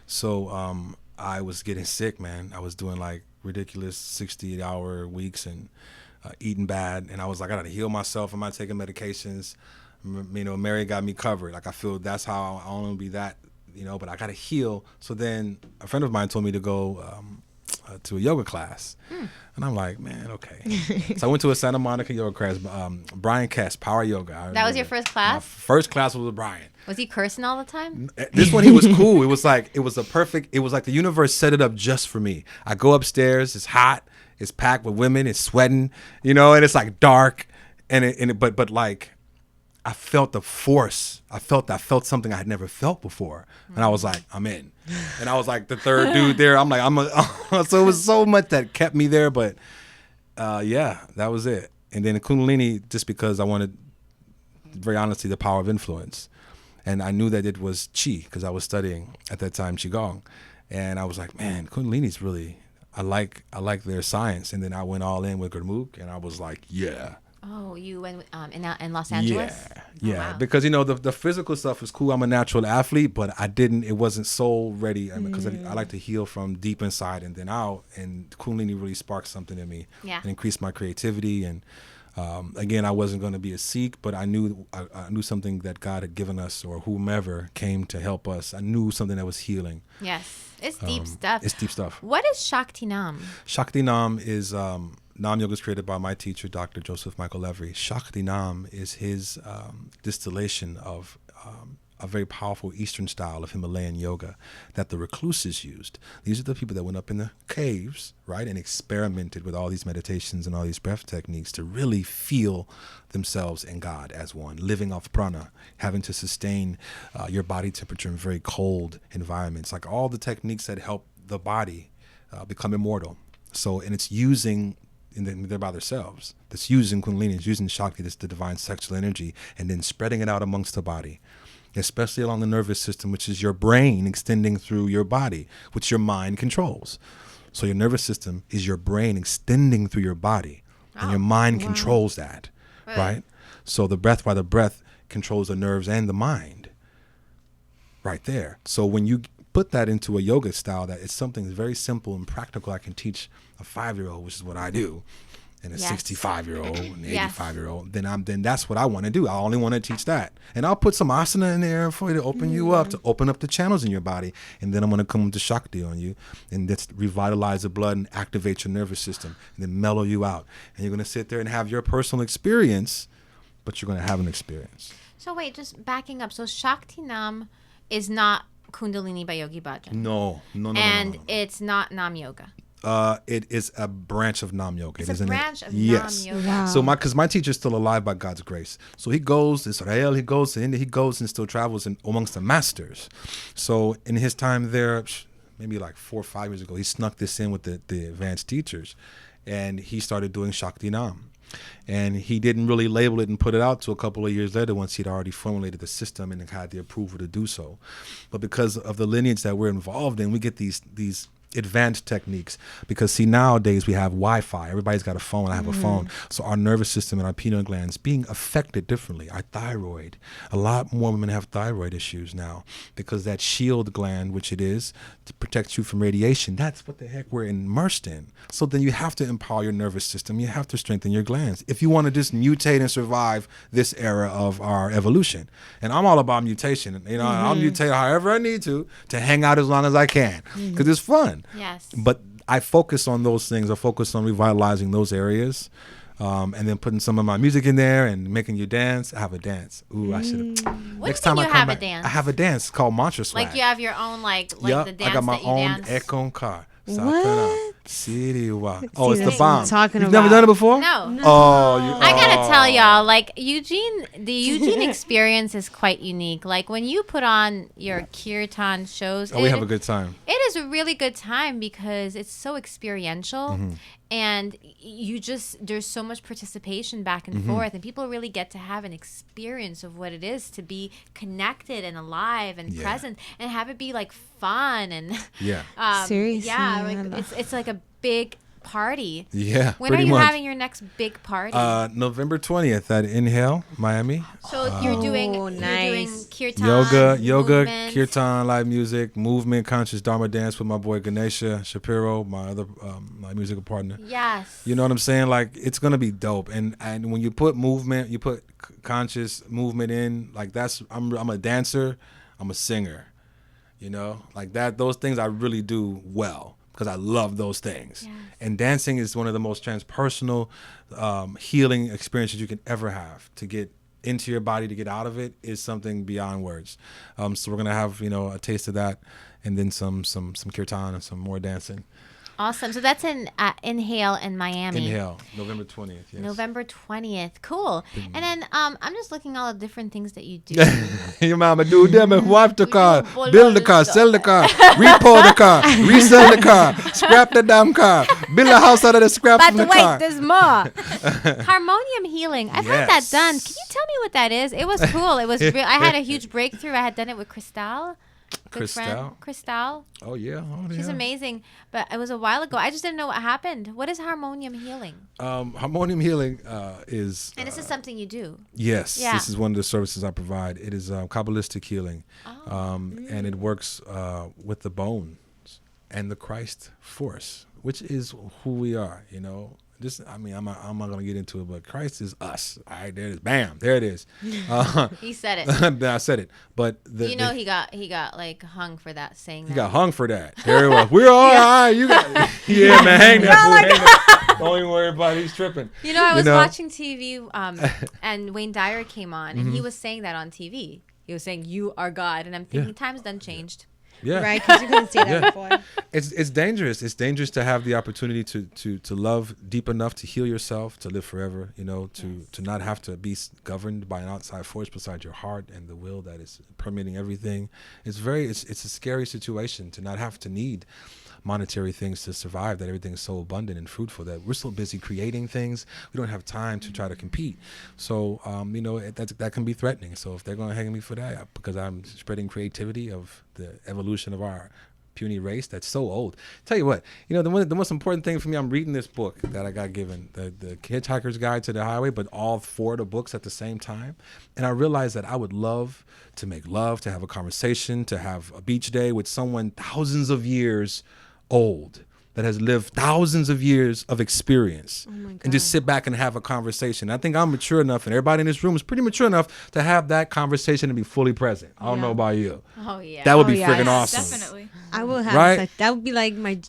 So I was getting sick, man. I was doing ridiculous 60-hour weeks and eating bad, and I was like, I gotta heal myself. I'm not taking medications. Mary got me covered. I feel that's how I want to be that, but I gotta heal. So then a friend of mine told me to go to a yoga class. And I'm like, man, okay. So I went to a Santa Monica yoga class, Brian Kess, Power Yoga. That was your first class? My first class was with Brian. Was he cursing all the time? This one, he was cool. It was like the universe set it up just for me. I go upstairs, it's hot, it's packed with women, it's sweating, and it's dark. But I felt the force. I felt something I had never felt before. And I was like, I'm in. And I was like the third dude there. I'm like, so it was so much that kept me there. But that was it. And then the Kundalini, just because I wanted, very honestly, the power of influence. And I knew that it was Qi because I was studying at that time Qigong. And I was like, man, Kundalini's really, I like their science. And then I went all in with Gurmukh and I was like, yeah. Oh, you went in Los Angeles? Yeah, wow. Because the physical stuff is cool. I'm a natural athlete, but it wasn't soul ready because I like to heal from deep inside and then out. And Kundalini really sparked something in me and increased my creativity. And again, I wasn't going to be a Sikh, but I knew something that God had given us, or whomever came to help us. I knew something that was healing. Yes, it's deep stuff. It's deep stuff. What is Shakti Naam? Shakti Naam is Naam Yoga is created by my teacher, Dr. Joseph Michael Levry. Shakti Naam is his distillation of a very powerful Eastern style of Himalayan yoga that the recluses used. These are the people that went up in the caves, right, and experimented with all these meditations and all these breath techniques to really feel themselves and God as one, living off prana, having to sustain your body temperature in very cold environments, like all the techniques that help the body become immortal. So, and it's using, they're by themselves, that's using Kundalini, it's using Shakti, that's the divine sexual energy, and then spreading it out amongst the body, especially along the nervous system, which is your brain extending through your body, which your mind controls. So your nervous system is your brain extending through your body, and your mind controls that, right? So the breath by the breath controls the nerves and the mind right there. So when you put that into a yoga style, that it's something very simple and practical, I can teach a 5-year-old, which is what I do, and a 65-year-old and 85-year-old, then that's what I want to do. I only want to teach that. And I'll put some asana in there for you to open you up, to open up the channels in your body. And then I'm going to come to Shakti on you, and that's revitalize the blood and activate your nervous system, and then mellow you out. And you're going to sit there and have your personal experience, but you're going to have an experience. So wait, just backing up. So Shakti Naam is not Kundalini by Yogi Bhajan. No. And it's not Naam Yoga. It is a branch of Naam Yoga. It's a branch of Naam Yoga. Wow. So because my teacher's still alive by God's grace. So he goes to Israel, he goes to India, he goes and still travels amongst the masters. So in his time there, maybe like 4 or 5 years ago, he snuck this in with the advanced teachers, and he started doing Shakti Naam. And he didn't really label it and put it out till a couple of years later, once he'd already formulated the system and had the approval to do so. But because of the lineage that we're involved in, we get these advanced techniques, because see, nowadays we have Wi-Fi. Everybody's got a phone. I have a phone. So our nervous system and our pineal glands being affected differently. Our thyroid, a lot more women have thyroid issues now because that shield gland, which it is to protect you from radiation, that's what the heck we're immersed in. So then you have to empower your nervous system. You have to strengthen your glands if you want to just mutate and survive this era of our evolution. And I'm all about mutation. You know, I'll mutate however I need to hang out as long as I can because it's fun. Yes. But I focus on those things. I focus on revitalizing those areas, and then putting some of my music in there and making you dance. I have a dance. Ooh, I should have. Next time I come back, dance? I have a dance called Mantra Swag. Like you have your own like Yep, the dance I got my that you own dance. Ekon car. What? City Walk. See, Oh, it's the that's what I'm bomb. talking You've about. never done it before? No. Oh, I gotta tell y'all, like the Eugene experience is quite unique. Like when you put on your kirtan shows, we have a good time. It is a really good time because it's so experiential, and there's so much participation back and forth, and people really get to have an experience of what it is to be connected and alive and present, and have it be like fun and Seriously, yeah, like it's like a big party. Yeah, When are pretty you much. having your next big party? November 20th at Inhale, Miami. So you're doing nice. kirtan, Yoga, movement. kirtan, live music, movement, conscious Dharma dance with my boy Ganesha Shapiro, my other my musical partner. Yes. You know what I'm saying? Like it's gonna be dope. And when you put movement, you put conscious movement in. Like I'm a dancer, I'm a singer. You know, like that. Those things I really do well because I love those things. Yes. And dancing is one of the most transpersonal healing experiences you can ever have. To get into your body, to get out of it, is something beyond words. So we're gonna have a taste of that, and then some kirtan and some more dancing. Awesome. So that's in Inhale in Miami. Inhale, November 20th. Yes. November 20th. Cool. And then I'm just looking at all the different things that you do. Your mama do them and wipe the car, build the car, sell the car, repo the car, resell the car, scrap the damn car, build a house out of the scrap from the car. But wait, there's more. Harmonium healing. I've had that done. Can you tell me what that is? It was cool. It was real. I had a huge breakthrough. I had done it with Cristal. Cristal. Oh yeah. She's amazing. But it was a while ago. I just didn't know what happened. What is harmonium healing? Harmonium healing is. And this is something you do. Yes. Yeah. This is one of the services I provide. It is Kabbalistic healing, and it works with the bones and the Christ force, which is who we are. You know. I'm not gonna get into it, but Christ is us. All right, there it is. Bam, there it is. He said it. I said it, but he got like hung for that saying. He got hung for that. There it was. We're all right. You got man. Hang that fool. Don't even worry about it. He's tripping. I was watching TV, and Wayne Dyer came on, and he was saying that on TV. He was saying, "You are God," and I'm thinking, time's done changed. Yeah. Right, because you couldn't see that before. It's dangerous. It's dangerous to have the opportunity to love deep enough to heal yourself, to live forever, to not have to be governed by an outside force beside your heart and the will that is permeating everything. It's a scary situation to not have to need monetary things to survive, that everything is so abundant and fruitful that we're so busy creating things, we don't have time to try to compete. So that can be threatening. So if they're going to hang me for that because I'm spreading creativity of the evolution of our puny race that's so old. Tell you what, the most important thing for me, I'm reading this book that I got given, the Hitchhiker's Guide to the Highway, but all four of the books at the same time. And I realized that I would love to make love, to have a conversation, to have a beach day with someone thousands of years old, that has lived thousands of years of experience, and just sit back and have a conversation. I think I'm mature enough, and everybody in this room is pretty mature enough to have that conversation and be fully present. I don't know about you. Oh yeah, that would be friggin' awesome. Definitely. I will have right? that would be like my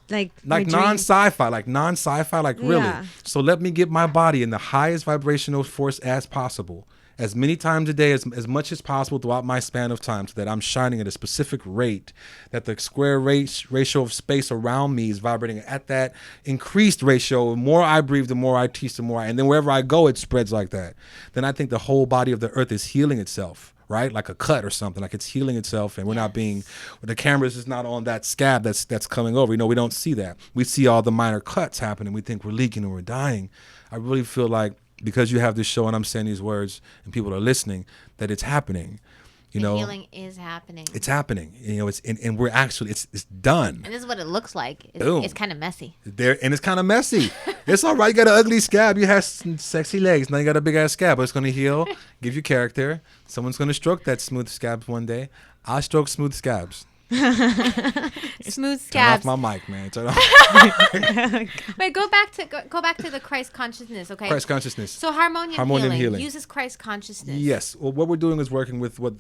non-sci-fi, really. Yeah. So let me get my body in the highest vibrational force as possible, as many times a day, as much as possible throughout my span of time, so that I'm shining at a specific rate, that the square ratio of space around me is vibrating at that increased ratio. The more I breathe, the more I teach, and then wherever I go, it spreads like that. Then I think the whole body of the earth is healing itself, right? Like a cut or something, like it's healing itself, and we're not being, the cameras is not on that scab that's coming over. We don't see that. We see all the minor cuts happening. We think we're leaking and we're dying. I really feel like, because you have this show and I'm saying these words and people are listening, that it's happening. You know, healing is happening. It's happening. You know, and we're actually it's done. And this is what it looks like. Boom. It's kind of messy. And it's kind of messy. It's all right. You got an ugly scab. You have some sexy legs. Now you got a big ass scab, but it's gonna heal. Give you character. Someone's gonna stroke that smooth scabs one day. I'll stroke smooth scabs. Smooth scabs. Turn off my mic, man. Turn off. Wait, go back to the Christ consciousness, okay? Christ consciousness. So harmonium healing uses Christ consciousness. Yes. Well, what we're doing is working with what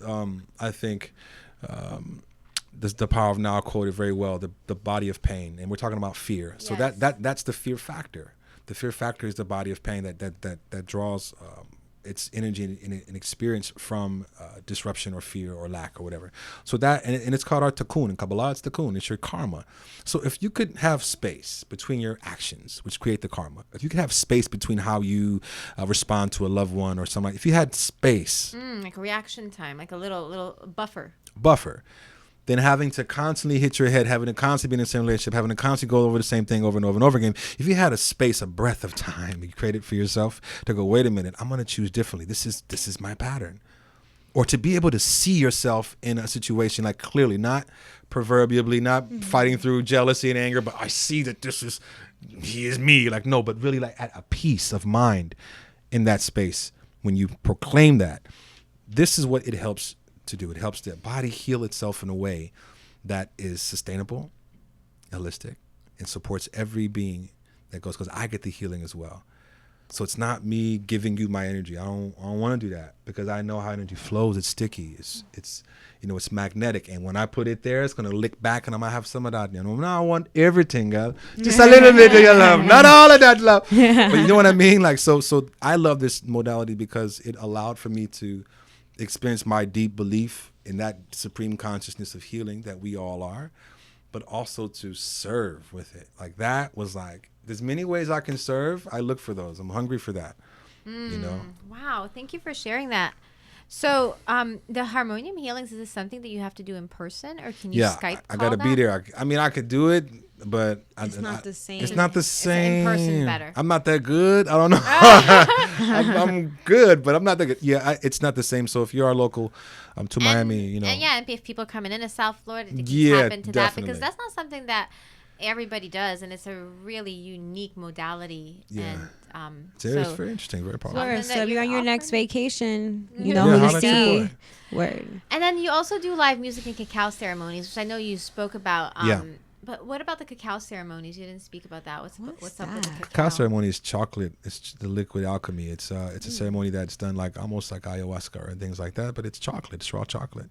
I think the power of now quoted very well, the body of pain, and we're talking about fear. So yes. that's the fear factor. The fear factor is the body of pain that draws its energy and experience from disruption or fear or lack or whatever. So that, and it's called our tikkun. In Kabbalah, it's tikkun. It's your karma. So if you could have space between your actions, which create the karma, if you could have space between how you respond to a loved one or somebody, if you had space. Like a reaction time, like a little buffer, then having to constantly hit your head, having to constantly be in the same relationship, having to constantly go over the same thing over and over and over again. If you had a space, a breath of time, you create it for yourself to go, wait a minute, I'm going to choose differently. This is my pattern. Or to be able to see yourself in a situation like clearly, not proverbially, not fighting through jealousy and anger, but I see that he is me. Like, no, but really like at a peace of mind in that space. When you proclaim that, this is what it helps to do. It helps the body heal itself in a way that is sustainable, holistic, and supports every being that goes, because I get the healing as well. So it's not me giving you my energy. I don't want to do that, because I know how energy flows. It's sticky. It's it's magnetic. And when I put it there, it's gonna lick back, and I'm gonna have some of that. I want everything, girl. Just a little bit of your love, not all of that love. But you know what I mean? Like so I love this modality because it allowed for me to experience my deep belief in that supreme consciousness of healing that we all are, but also to serve with it. Like that was like, there's many ways I can serve. I look for those. I'm hungry for that. Wow. Thank you for sharing that. So the harmonium healings, is this something that you have to do in person, or can you Skype I gotta be there. I mean, I could do it, but it's not the same. It's not the same. It's in person better. I'm not that good. I don't know. I'm good, but I'm not that good. Yeah, it's not the same. So if you are local to Miami, and if people are coming into South Florida, to tap into that, because that's not something that everybody does, and it's a really unique modality. Yeah. And it's very interesting, very powerful. So if you're on your next vacation, you know who to see. Word. And then you also do live music and cacao ceremonies, which I know you spoke about. But what about the cacao ceremonies? You didn't speak about that. What's up with the cacao? Cacao ceremony is chocolate. It's the liquid alchemy. It's a ceremony that's done like almost like ayahuasca and things like that, but it's chocolate. It's raw chocolate.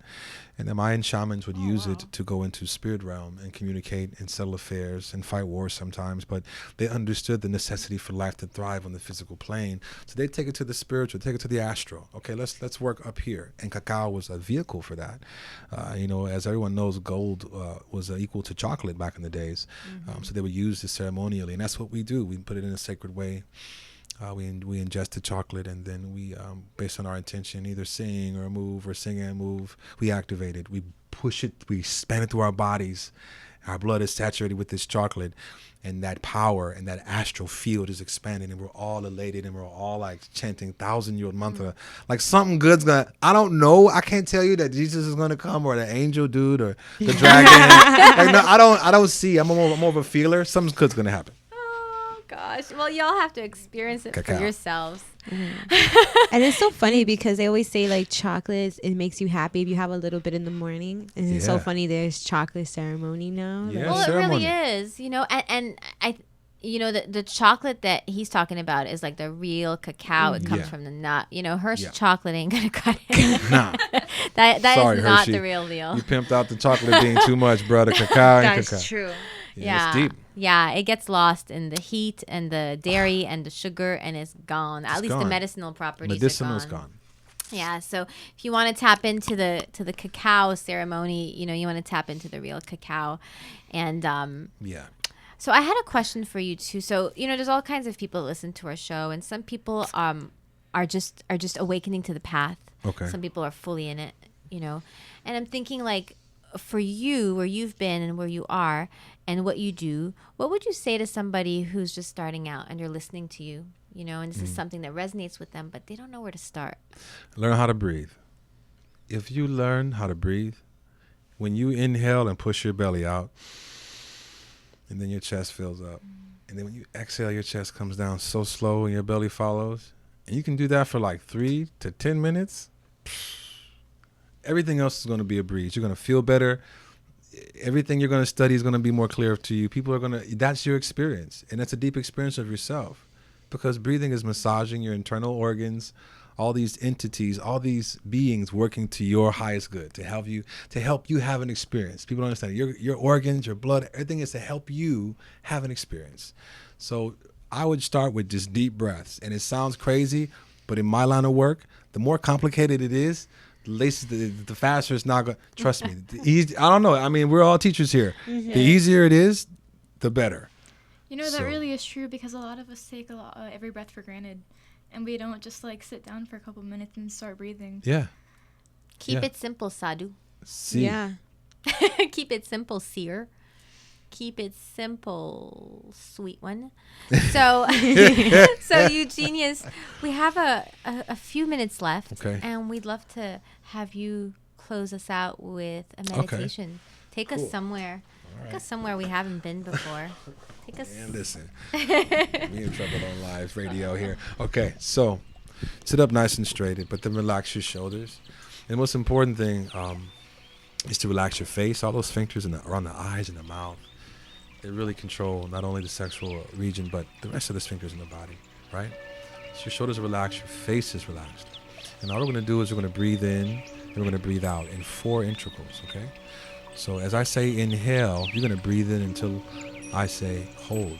And the Mayan shamans would use it to go into spirit realm and communicate and settle affairs and fight wars sometimes. But they understood the necessity for life to thrive on the physical plane. So they take it to the spiritual, take it to the astral. Okay, let's work up here. And cacao was a vehicle for that. As everyone knows, gold was equal to chocolate back in the days. So they would use this ceremonially, and that's what we do. We put it in a sacred way. We ingest the chocolate, and then we, based on our intention, either sing or move, or sing and move, we activate it. We push it, we span it through our bodies. Our blood is saturated with this chocolate, and that power and that astral field is expanding, and we're all elated, and we're all like chanting 1,000-year-old mantra. Like something good's gonna, I don't know, I can't tell you that Jesus is gonna come, or the angel dude, or the dragon. Like, no, I don't see. I'm more of a feeler. Something good's gonna happen. Gosh, well, y'all have to experience it for yourselves. And it's so funny because they always say like chocolate, it makes you happy if you have a little bit in the morning. And it's so funny, there's chocolate ceremony now. Well, ceremony. It really is, and I the chocolate that he's talking about is like the real cacao. It comes from the nut. Hershey chocolate ain't gonna cut it. Nah. that Sorry, is not Hershey. The real deal. You pimped out the chocolate being too much, brother. Cacao ain't cacao. That's true. Yeah, it's deep. Yeah, it gets lost in the heat and the dairy and the sugar, and it's gone. At least the medicinal properties Medicinal's are gone. gone. Yeah, so if you want to tap into the cacao ceremony, you want to tap into the real cacao, and So I had a question for you too. So there's all kinds of people that listen to our show, and some people are just awakening to the path. Okay. Some people are fully in it, and I'm thinking like, for you, where you've been and where you are and what you do, what would you say to somebody who's just starting out and they're listening to you, and this is something that resonates with them, but they don't know where to start? Learn how to breathe. if you learn how to breathe, when you inhale and push your belly out, and then your chest fills up, and then when you exhale, your chest comes down so slow and your belly follows, and you can do that for like 3 to 10 minutes, everything else is going to be a breeze. You're going to feel better. Everything you're going to study is going to be more clear to you. People are going to, that's your experience. And that's a deep experience of yourself, because breathing is massaging your internal organs, all these entities, all these beings working to your highest good, to help you have an experience. People don't understand your organs, your blood, everything is to help you have an experience. So I would start with just deep breaths. And it sounds crazy, but in my line of work, the more complicated it is, the faster it's not going. Trust me. I don't know. I mean, we're all teachers here. Mm-hmm. The easier it is, the better. You know, that really is true, because a lot of us take every breath for granted, and we don't just like sit down for a couple minutes and start breathing. Yeah. Keep it simple, Sadhu. Yeah. Keep it simple, seer. Keep it simple, sweet one. So, so Eugenius, we have a few minutes left, okay, and we'd love to have you close us out with a meditation. Okay. Take us somewhere. Right. Take us somewhere we haven't been before. Take us. Man, listen, we in trouble on live radio here. Okay, so sit up nice and straight, but then relax your shoulders. And the most important thing is to relax your face. All those sphincters around the eyes and the mouth. They really control not only the sexual region, but the rest of the sphincters in the body, right? So your shoulders are relaxed, your face is relaxed. And all we're going to do is we're going to breathe in and we're going to breathe out in 4 integrals, okay? So as I say inhale, you're going to breathe in until I say hold.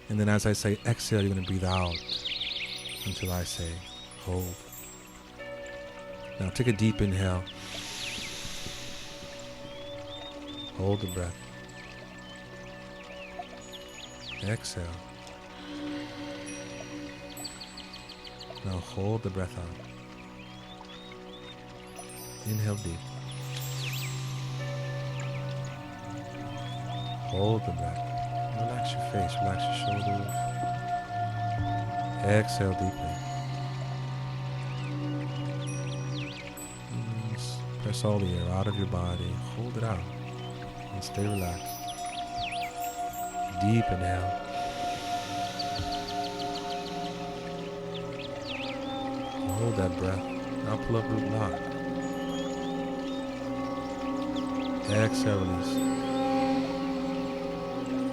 And then as I say exhale, you're going to breathe out until I say hold. Now take a deep inhale. Hold the breath. Exhale. Now hold the breath out. Inhale deep. Hold the breath. Relax your face, relax your shoulders. Exhale deeply. Press all the air out of your body. Hold it out and stay relaxed. Deep inhale. Hold that breath. Now pull up root lock. Exhale, release.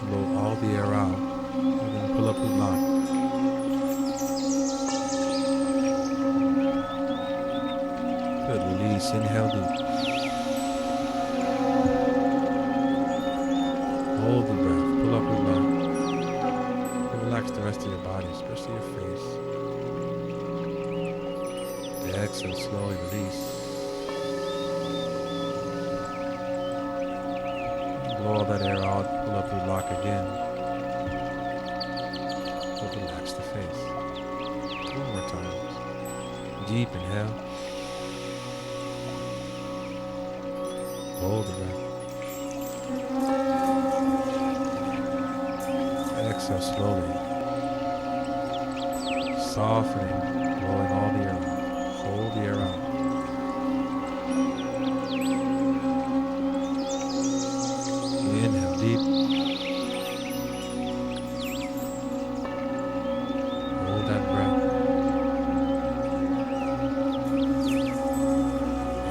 Blow all the air out. And then pull up root lock. Good. Release. Inhale deep. Hold the breath. Pull up your back. And relax the rest of your body, especially your face. Exhale, slowly release. Blow all that air out. Pull up your lock again. But relax the face. 2 more times. Deep inhale. Hold the breath. Exhale slowly, softening, blowing all the air out. Hold the air out. Inhale deep. Hold that breath.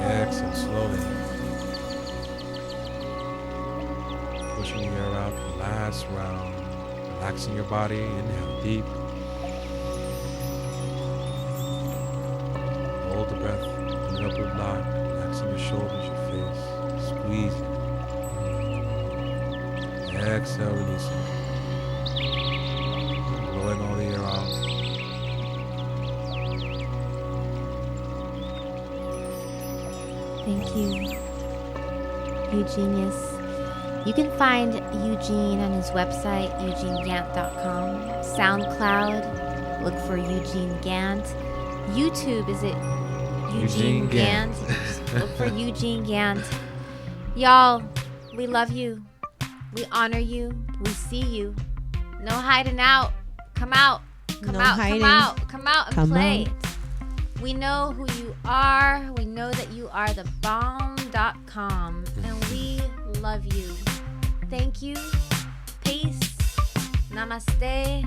Exhale slowly, pushing the air out. Last round. Relaxing your body, inhale deep. Hold the breath, open it up with lock, relaxing your shoulders, your face, squeezing. Exhale, releasing. Blowing all the air out. Thank you, Eugenius. You can find Eugene on his website, EugeneGant.com. SoundCloud, look for Eugene Gant. YouTube, is it Eugene Gant? Look for Eugene Gant. Y'all, we love you. We honor you. We see you. No hiding out. Come out. Come out and play. We know who you are. We know that you are the bomb.com. And we love you. Thank you. Peace. Namaste.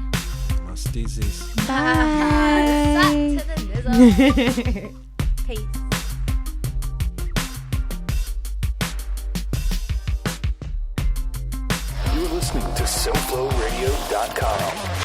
Namaste. Bye. To the nizzle. Peace. You're listening to SoFloRadio.com.